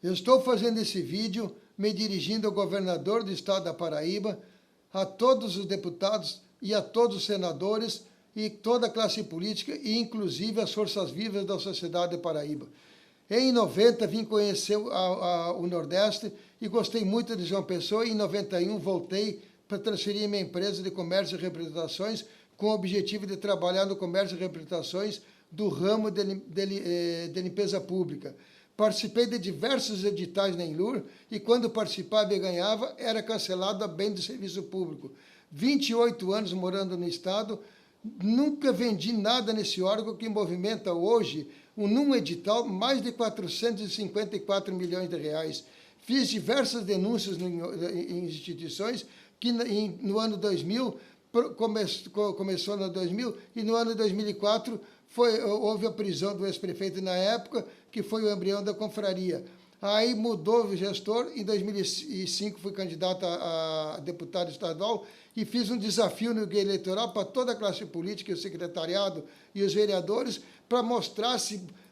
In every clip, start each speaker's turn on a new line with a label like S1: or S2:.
S1: Eu estou fazendo esse vídeo me dirigindo ao governador do estado da Paraíba, a todos os deputados e a todos os senadores e toda a classe política e inclusive as forças vivas da sociedade de Paraíba. Em 90 vim conhecer o Nordeste e gostei muito de João Pessoa e em 91 voltei para transferir minha empresa de comércio e representações com o objetivo de trabalhar no comércio e representações do ramo de limpeza pública. Participei de diversos editais na Enlur e quando participava e ganhava, era cancelado a bem do serviço público. 28 anos morando no estado, nunca vendi nada nesse órgão que movimenta hoje, num edital, mais de 454 milhões de reais. Fiz diversas denúncias em instituições que no ano 2000, começou no 2000 e no ano 2004 houve a prisão do ex-prefeito na época, que foi o embrião da confraria. Aí mudou o gestor, em 2005 fui candidato a deputado estadual e fiz um desafio no guia eleitoral para toda a classe política, o secretariado e os vereadores, para mostrar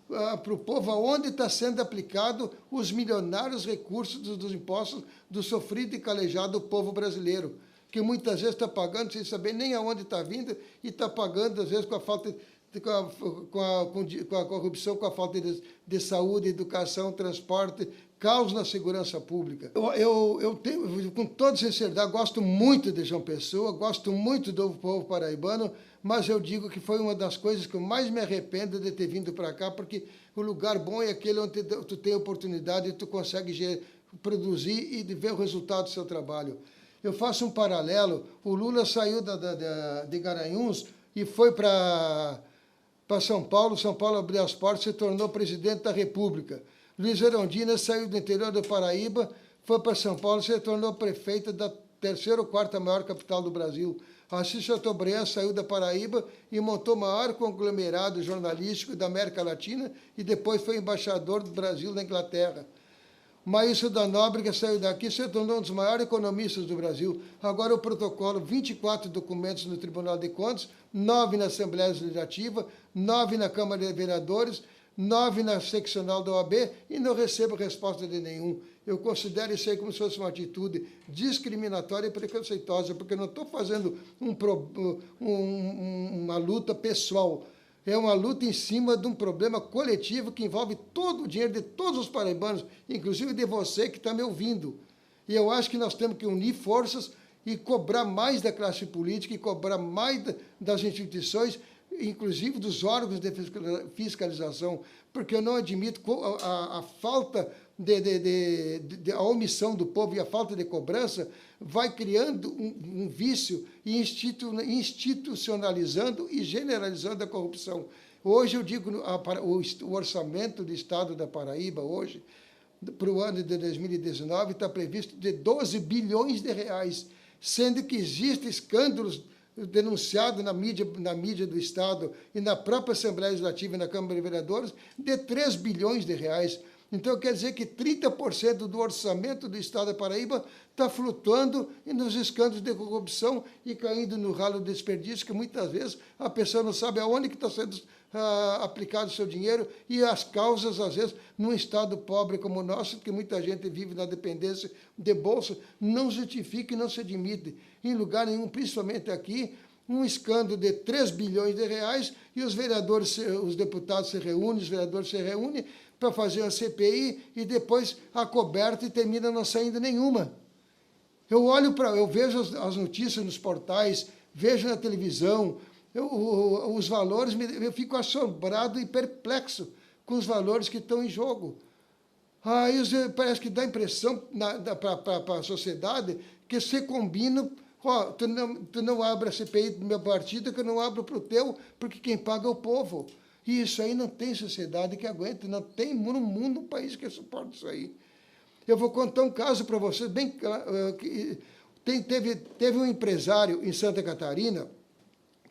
S1: para o povo aonde está sendo aplicado os milionários recursos dos impostos do sofrido e calejado povo brasileiro, que muitas vezes está pagando sem saber nem aonde está vindo e está pagando, às vezes, com a falta com a corrupção, com a falta de saúde, educação, transporte, caos na segurança pública. Eu tenho, com toda sinceridade, gosto muito de João Pessoa, gosto muito do povo paraibano, mas eu digo que foi uma das coisas que eu mais me arrependo de ter vindo para cá, porque o lugar bom é aquele onde tu tem oportunidade e tu consegue produzir e ver o resultado do seu trabalho. Eu faço um paralelo, o Lula saiu de Garanhuns e foi para São Paulo abriu as portas e se tornou presidente da República. Luiz Erundina saiu do interior do Paraíba, foi para São Paulo e se tornou prefeita da terceira ou quarta maior capital do Brasil. Assis Chateaubriand saiu da Paraíba e montou o maior conglomerado jornalístico da América Latina e depois foi embaixador do Brasil na Inglaterra. Maílson da Nóbrega saiu daqui e se tornou um dos maiores economistas do Brasil. Agora o protocolo, 24 documentos no Tribunal de Contas, 9 na Assembleia Legislativa, 9 na Câmara de Vereadores, 9 na seccional da OAB e não recebo resposta de nenhum. Eu considero isso aí como se fosse uma atitude discriminatória e preconceituosa, porque eu não estou fazendo uma luta pessoal. É uma luta em cima de um problema coletivo que envolve todo o dinheiro de todos os paraibanos, inclusive de você que está me ouvindo. E eu acho que nós temos que unir forças e cobrar mais da classe política e cobrar mais das instituições, inclusive dos órgãos de fiscalização, porque eu não admito a falta a omissão do povo e a falta de cobrança vai criando um vício e institucionalizando e generalizando a corrupção. Hoje, eu digo, o orçamento do Estado da Paraíba, hoje, para o ano de 2019, está previsto de 12 bilhões de reais, sendo que existem escândalos denunciados na mídia do Estado e na própria Assembleia Legislativa e na Câmara de Vereadores, de 3 bilhões de reais. Então, quer dizer que 30% do orçamento do Estado da Paraíba está flutuando nos escândalos de corrupção e caindo no ralo de desperdício, que muitas vezes a pessoa não sabe aonde que está sendo aplicado o seu dinheiro e as causas, às vezes, num Estado pobre como o nosso, que muita gente vive na dependência de bolsa, não justifica e não se admite, em lugar nenhum, principalmente aqui, um escândalo de 3 bilhões de reais e os vereadores, os deputados se reúnem, os vereadores se reúnem para fazer a CPI e depois a coberta e termina não saindo nenhuma. Eu vejo as notícias nos portais, vejo na televisão, os valores, eu fico assombrado e perplexo com os valores que estão em jogo. Aí parece que dá a impressão para a sociedade que se combina, tu não abre a CPI do meu partido, que eu não abro para o teu, porque quem paga é o povo. E isso aí não tem sociedade que aguente, não tem no mundo um país que suporte isso aí. Eu vou contar um caso para vocês, bem teve um empresário em Santa Catarina,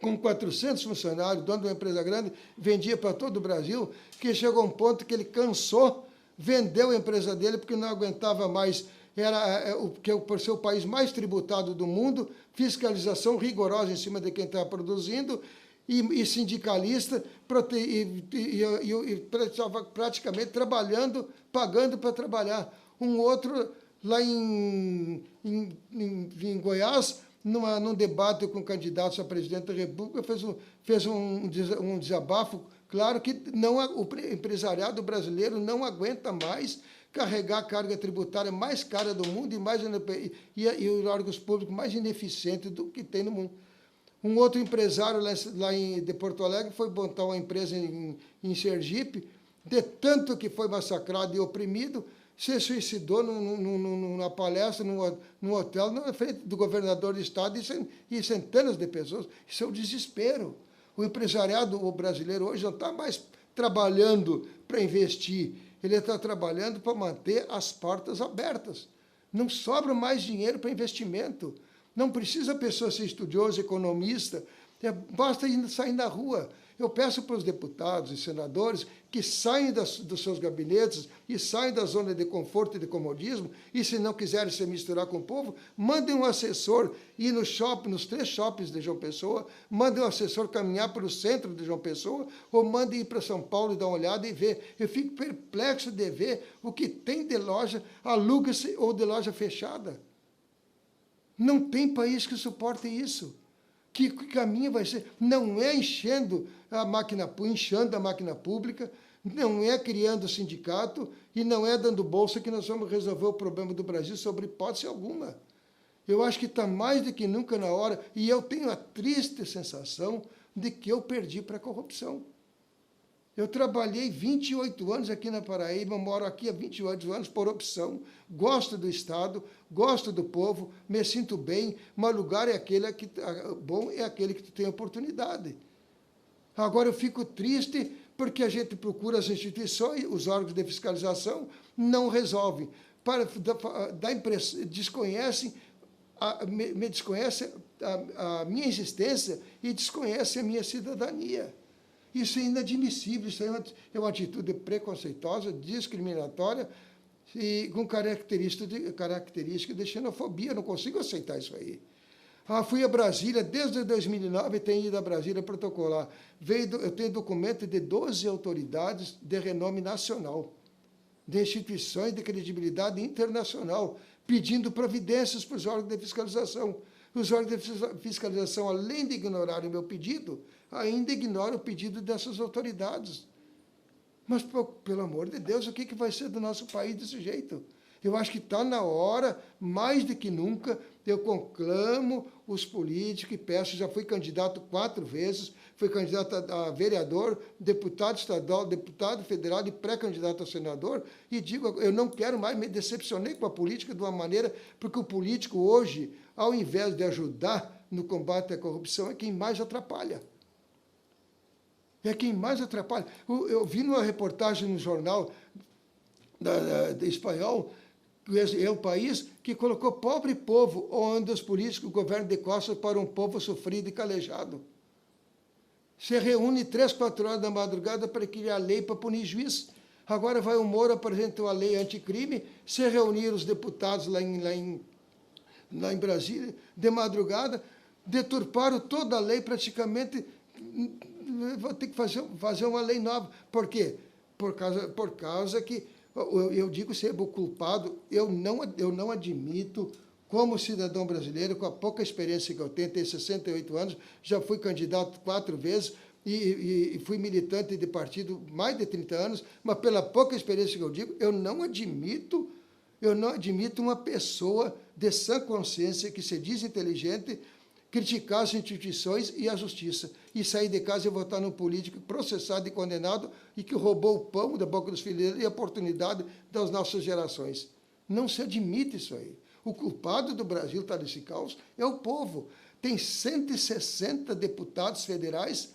S1: com 400 funcionários, dono de uma empresa grande, vendia para todo o Brasil, que chegou a um ponto que ele cansou, vendeu a empresa dele porque não aguentava mais, por ser o país mais tributado do mundo, fiscalização rigorosa em cima de quem estava produzindo, e sindicalista, praticamente trabalhando, pagando para trabalhar. Um outro, lá em Goiás, num debate com candidatos a presidente da República, fez um desabafo. Claro que o empresariado brasileiro não aguenta mais carregar a carga tributária mais cara do mundo e os órgãos públicos mais ineficientes do que tem no mundo. Um outro empresário de Porto Alegre foi montar uma empresa em Sergipe, de tanto que foi massacrado e oprimido, se suicidou numa palestra, num hotel, na frente do governador do estado e centenas de pessoas. Isso é um desespero. O empresariado brasileiro hoje não está mais trabalhando para investir, ele está trabalhando para manter as portas abertas. Não sobra mais dinheiro para investimento. Não precisa a pessoa ser estudiosa, economista, basta sair na rua. Eu peço para os deputados e senadores que saiam dos seus gabinetes e saiam da zona de conforto e de comodismo, e se não quiserem se misturar com o povo, mandem um assessor ir no shopping, nos 3 shoppings de João Pessoa, mandem um assessor caminhar para o centro de João Pessoa, ou mandem ir para São Paulo e dar uma olhada e ver. Eu fico perplexo de ver o que tem de loja, aluga-se ou de loja fechada. Não tem país que suporte isso. Que caminho vai ser? Não é inchando a máquina pública, não é criando sindicato e não é dando bolsa que nós vamos resolver o problema do Brasil sobre hipótese alguma. Eu acho que está mais do que nunca na hora, e eu tenho a triste sensação de que eu perdi para a corrupção. Eu trabalhei 28 anos aqui na Paraíba, moro aqui há 28 anos por opção, gosto do Estado, gosto do povo, me sinto bem, mas o lugar bom é aquele que tu tem oportunidade. Agora eu fico triste porque a gente procura as instituições, os órgãos de fiscalização, não resolvem. Desconhecem a minha existência e desconhecem a minha cidadania. Isso é inadmissível, isso é uma atitude preconceituosa, discriminatória e com característica de xenofobia. Eu não consigo aceitar isso aí. Fui a Brasília, desde 2009 tenho ido a Brasília protocolar. Eu tenho documento de 12 autoridades de renome nacional, de instituições de credibilidade internacional, pedindo providências para os órgãos de fiscalização. Os órgãos de fiscalização, além de ignorarem o meu pedido, ainda ignoram o pedido dessas autoridades. Mas, pelo amor de Deus, o que vai ser do nosso país desse jeito? Eu acho que está na hora, mais do que nunca, eu conclamo os políticos e peço, já fui candidato 4 vezes, fui candidato a vereador, deputado estadual, deputado federal e pré-candidato a senador, e digo, eu não quero mais, me decepcionei com a política de uma maneira, porque o político hoje, ao invés de ajudar no combate à corrupção, é quem mais atrapalha. É quem mais atrapalha. Eu vi numa reportagem no jornal de espanhol, é o país que colocou pobre povo, onde os políticos governam de costas para um povo sofrido e calejado. Se reúne 3, 4 horas da madrugada para criar lei para punir juiz. Agora vai o Moro, apresentou a lei anticrime, se reunir os deputados lá em Brasília, de madrugada, deturparam toda a lei praticamente. Vou ter que fazer uma lei nova. Por quê? Por causa que, eu digo ser o culpado, eu não admito, como cidadão brasileiro, com a pouca experiência que eu tenho 68 anos, já fui candidato 4 vezes e fui militante de partido mais de 30 anos, mas pela pouca experiência que eu digo, eu não admito uma pessoa de sã consciência que se diz inteligente criticar as instituições e a justiça, e sair de casa e votar num político processado e condenado e que roubou o pão da boca dos filhos e a oportunidade das nossas gerações. Não se admite isso aí. O culpado do Brasil está nesse caos é o povo. Tem 160 deputados federais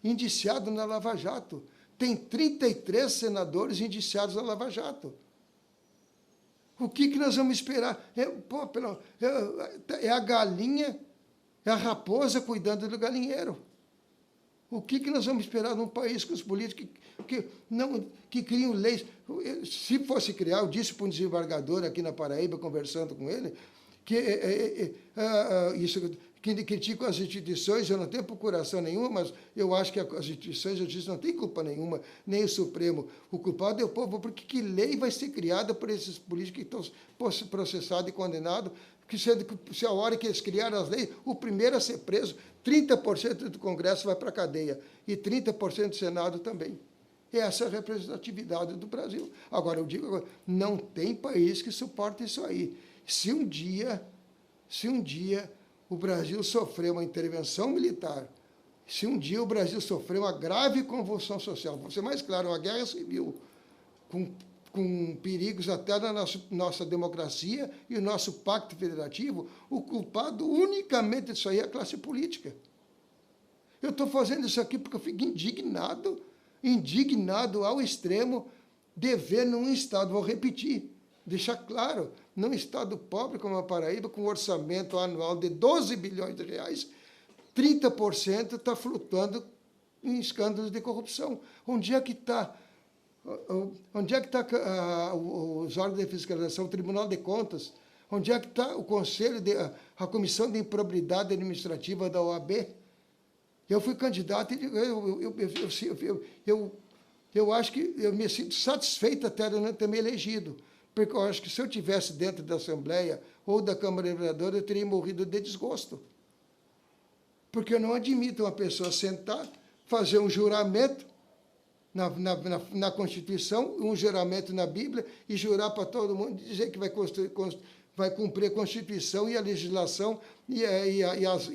S1: indiciados na Lava Jato. Tem 33 senadores indiciados na Lava Jato. O que nós vamos esperar? É a galinha, é a raposa cuidando do galinheiro. O que nós vamos esperar num país com os políticos que criam leis? Se fosse criar, eu disse para um desembargador aqui na Paraíba, conversando com ele, que criticam as instituições, eu não tenho procuração nenhuma, mas eu acho que as instituições de justiça não têm culpa nenhuma, nem o Supremo. O culpado é o povo, porque que lei vai ser criada por esses políticos que estão processados e condenados, que sendo que se a hora que eles criaram as leis, o primeiro a ser preso, 30% do Congresso vai para a cadeia e 30% do Senado também. Essa é a representatividade do Brasil. Agora, eu digo, não tem país que suporte isso aí. Se um dia o Brasil sofrer uma intervenção militar, se um dia o Brasil sofrer uma grave convulsão social, vou ser mais claro, uma guerra civil, com perigos até na nossa democracia e o nosso pacto federativo, o culpado unicamente disso aí é a classe política. Eu estou fazendo isso aqui porque eu fico indignado ao extremo de ver num Estado, vou repetir, deixar claro, num Estado pobre como a Paraíba, com um orçamento anual de 12 bilhões de reais, 30% está flutuando em escândalos de corrupção. Onde é que está os órgãos de fiscalização, o Tribunal de Contas? Onde é que está o Conselho, a Comissão de Improbidade Administrativa da OAB? Eu fui candidato e eu acho que eu me sinto satisfeito até de não ter me elegido, porque eu acho que se eu estivesse dentro da Assembleia ou da Câmara de Vereadores, eu teria morrido de desgosto. Porque eu não admito uma pessoa sentar, fazer um juramento na Constituição, um juramento na Bíblia, e jurar para todo mundo, dizer que vai cumprir a Constituição e a legislação e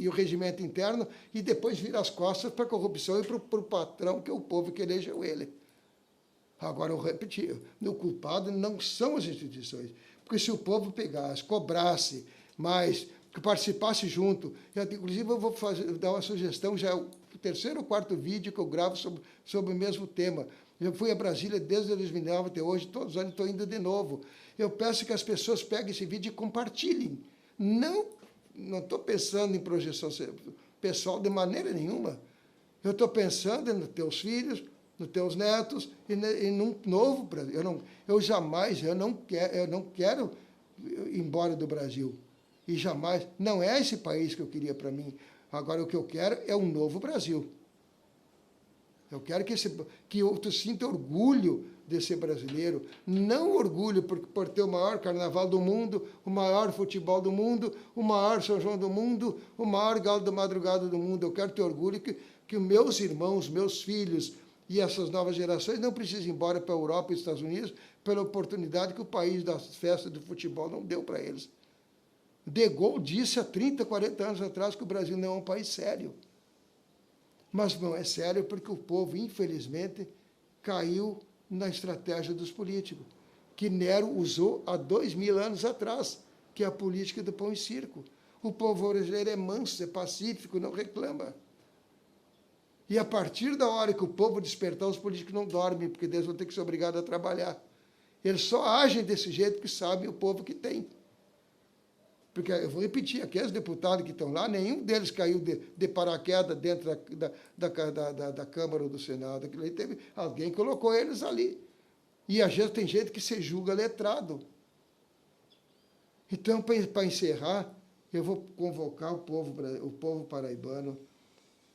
S1: o regimento interno, e depois virar as costas para a corrupção e para o patrão, que é o povo que elegeu ele. Agora, eu repeti, o culpado não são as instituições, porque se o povo pegasse, cobrasse mais, que participasse junto, inclusive eu vou dar uma sugestão, já é o terceiro ou quarto vídeo que eu gravo sobre o mesmo tema. Eu fui a Brasília desde 2009 até hoje, todos os anos estou indo de novo. Eu peço que as pessoas peguem esse vídeo e compartilhem. Não estou pensando em projeção pessoal de maneira nenhuma. Eu estou pensando nos teus filhos, nos teus netos e num novo Brasil. Eu não quero ir embora do Brasil. E jamais, não é esse país que eu queria para mim. Agora, o que eu quero é um novo Brasil. Eu quero que tu sinta orgulho de ser brasileiro, não orgulho por ter o maior carnaval do mundo, o maior futebol do mundo, o maior São João do mundo, o maior galo da madrugada do mundo. Eu quero ter orgulho que os meus irmãos, meus filhos e essas novas gerações não precisem ir embora para a Europa e Estados Unidos pela oportunidade que o país das festas do futebol não deu para eles. De Gaulle disse há 30, 40 anos atrás que o Brasil não é um país sério. Mas não é sério porque o povo, infelizmente, caiu na estratégia dos políticos, que Nero usou há 2000 anos atrás, que é a política do pão e circo. O povo brasileiro é manso, é pacífico, não reclama. E a partir da hora que o povo despertar, os políticos não dormem, porque eles vão ter que ser obrigados a trabalhar. Eles só agem desse jeito porque sabem o povo que tem. Porque, eu vou repetir, aqueles deputados que estão lá, nenhum deles caiu de paraquedas dentro da Câmara ou do Senado. Aquilo aí alguém colocou eles ali. E às vezes tem gente que se julga letrado. Então, para encerrar, eu vou convocar o povo paraibano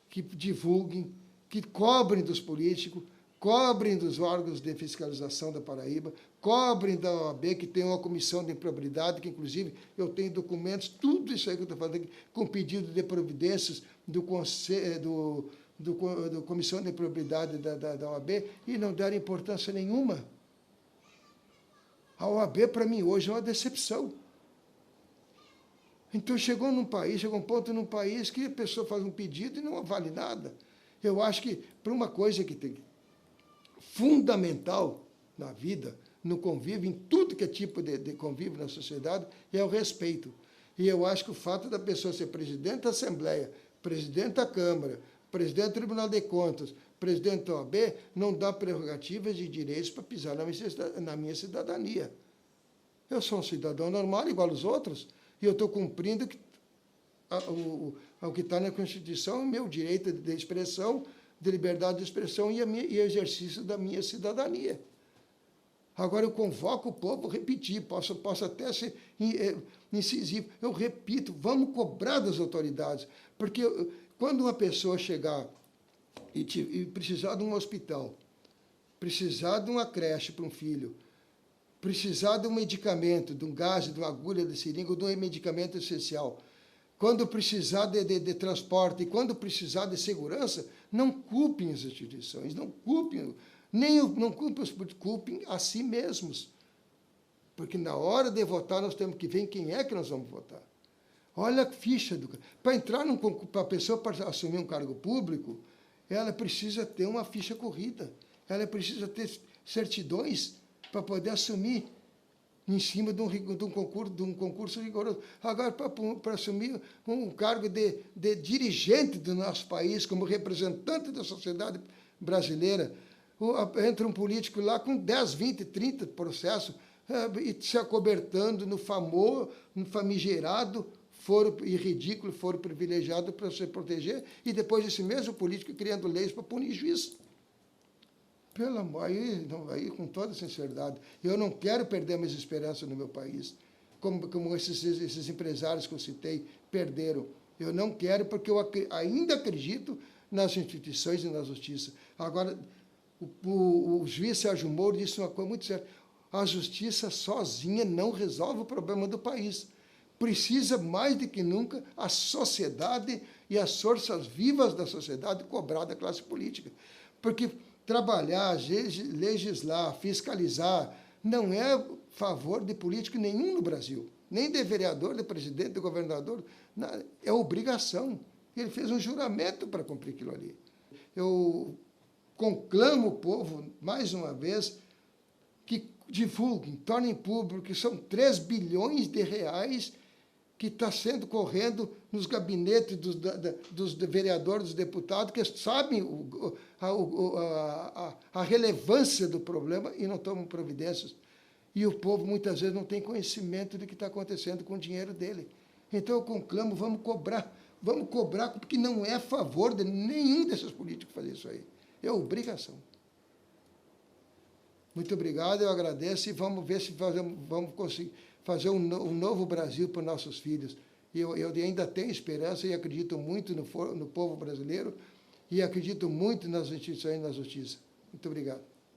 S1: que divulguem, que cobrem dos políticos, cobrem dos órgãos de fiscalização da Paraíba, cobrem da OAB, que tem uma comissão de improbidade, que, inclusive, eu tenho documentos, tudo isso aí que eu estou falando aqui, com pedido de providências do Comissão de Improbidade da OAB, e não deram importância nenhuma. A OAB, para mim, hoje é uma decepção. Então, chegou um ponto num país que a pessoa faz um pedido e não vale nada. Eu acho que, para uma coisa que tem fundamental na vida, no convívio, em tudo que é tipo de convívio na sociedade, é o respeito. E eu acho que o fato da pessoa ser presidente da Assembleia, presidente da Câmara, presidente do Tribunal de Contas, presidente da OAB, não dá prerrogativas e direitos para pisar na minha cidadania. Eu sou um cidadão normal, igual aos outros, e eu estou cumprindo o que está na Constituição, o meu direito de expressão, de liberdade de expressão e o exercício da minha cidadania. Agora eu convoco o povo a repetir, posso até ser incisivo. Eu repito, vamos cobrar das autoridades, porque quando uma pessoa chegar e precisar de um hospital, precisar de uma creche para um filho, precisar de um medicamento, de um gás, de uma agulha, de seringa, de um medicamento essencial, quando precisar de transporte e quando precisar de segurança, não culpem as instituições, não culpem, não culpem os políticos, culpem a si mesmos. Porque na hora de votar nós temos que ver em quem é que nós vamos votar. Olha a ficha do... Para entrar num concurso, para a pessoa para assumir um cargo público, ela precisa ter uma ficha corrida, ela precisa ter certidões para poder assumir em cima de um concurso rigoroso. Agora, para assumir um cargo de dirigente do nosso país, como representante da sociedade brasileira, entra um político lá com 10, 20, 30 processos, e se acobertando no famigerado foro e ridículo foro privilegiado para se proteger, e depois esse mesmo político criando leis para punir juiz. Pelo amor, aí, com toda sinceridade, eu não quero perder minhas esperanças no meu país, como esses empresários que eu citei perderam. Eu não quero, porque eu ainda acredito nas instituições e na justiça. Agora, o juiz Sérgio Moro disse uma coisa muito séria: a justiça sozinha não resolve o problema do país. Precisa, mais do que nunca, a sociedade e as forças vivas da sociedade cobrar da classe política. Porque trabalhar, legislar, fiscalizar, não é favor de político nenhum no Brasil, nem de vereador, de presidente, de governador, é obrigação. Ele fez um juramento para cumprir aquilo ali. Eu conclamo o povo, mais uma vez, que divulguem, tornem público que são 3 bilhões de reais que está correndo nos gabinetes dos vereadores, dos deputados, que sabem a relevância do problema e não tomam providências. E o povo, muitas vezes, não tem conhecimento do que está acontecendo com o dinheiro dele. Então, eu conclamo, vamos cobrar, porque não é a favor de nenhum desses políticos fazer isso aí. É obrigação. Muito obrigado, eu agradeço, e vamos ver se vamos conseguir fazer um novo Brasil para os nossos filhos. Eu ainda tenho esperança e acredito muito no povo brasileiro e acredito muito nas instituições e na justiça. Muito obrigado.